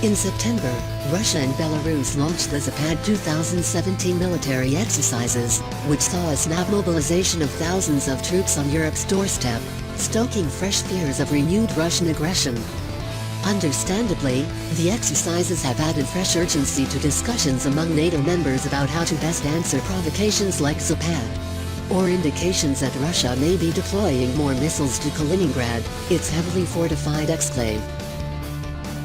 In September, Russia and Belarus launched the Zapad 2017 military exercises, which saw a snap mobilization of thousands of troops on Europe's doorstep, stoking fresh fears of renewed Russian aggression. Understandably, the exercises have added fresh urgency to discussions among NATO members about how to best answer provocations like Zapad, or indications that Russia may be deploying more missiles to Kaliningrad, its heavily fortified exclave.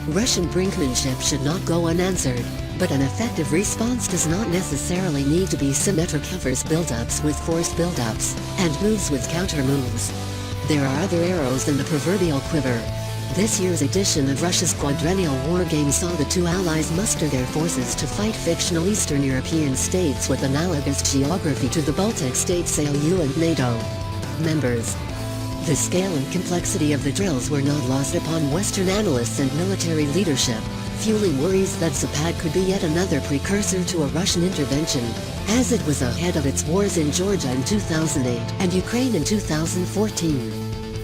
Russian brinkmanship should not go unanswered, but an effective response does not necessarily need to be symmetric covers buildups with forced buildups, and moves with counter-moves. There are other arrows in the proverbial quiver. This year's edition of Russia's quadrennial war game saw the two allies muster their forces to fight fictional Eastern European states with analogous geography to the Baltic states EU and NATO members. The scale and complexity of the drills were not lost upon Western analysts and military leadership, fueling worries that Zapad could be yet another precursor to a Russian intervention, as it was ahead of its wars in Georgia in 2008 and Ukraine in 2014.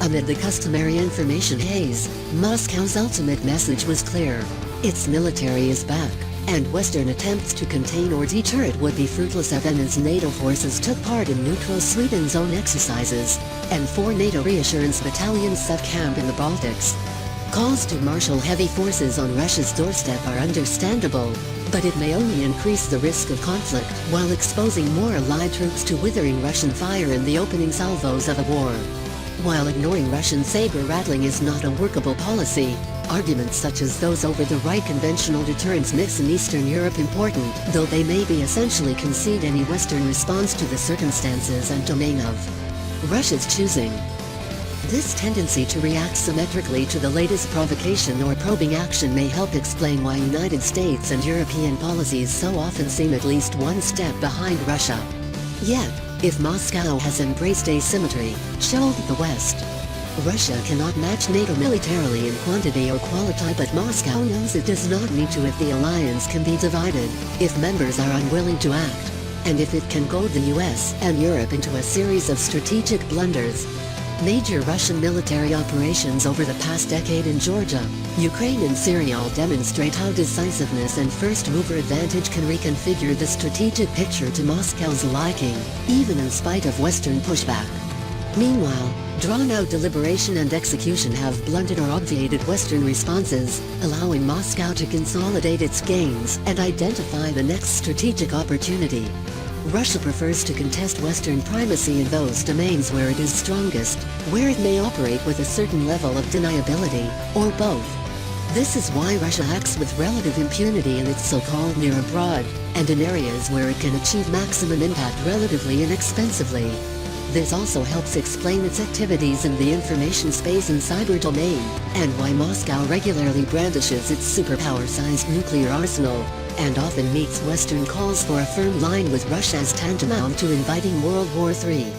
Amid the customary information haze, Moscow's ultimate message was clear: its military is back, and Western attempts to contain or deter it would be fruitless even as NATO forces took part in neutral Sweden's own exercises, and 4 NATO reassurance battalions set camp in the Baltics. Calls to marshal heavy forces on Russia's doorstep are understandable, but it may only increase the risk of conflict while exposing more allied troops to withering Russian fire in the opening salvos of a war. While ignoring Russian saber-rattling is not a workable policy, arguments such as those over the right conventional deterrence mix in Eastern Europe important, though they may be essentially concede any Western response to the circumstances and domain of Russia's choosing. This tendency to react symmetrically to the latest provocation or probing action may help explain why United States and European policies so often seem at least one step behind Russia. Yet, if Moscow has embraced asymmetry, showed the West, Russia cannot match NATO militarily in quantity or quality, but Moscow knows it does not need to if the alliance can be divided, if members are unwilling to act, and if it can goad the US and Europe into a series of strategic blunders. Major Russian military operations over the past decade in Georgia, Ukraine and Syria all demonstrate how decisiveness and first-mover advantage can reconfigure the strategic picture to Moscow's liking, even in spite of Western pushback. Meanwhile, drawn-out deliberation and execution have blunted or obviated Western responses, allowing Moscow to consolidate its gains and identify the next strategic opportunity. Russia prefers to contest Western primacy in those domains where it is strongest, where it may operate with a certain level of deniability, or both. This is why Russia acts with relative impunity in its so-called near abroad, and in areas where it can achieve maximum impact relatively inexpensively. This also helps explain its activities in the information space and cyber domain, and why Moscow regularly brandishes its superpower-sized nuclear arsenal, and often meets Western calls for a firm line with Russia as tantamount to inviting World War III.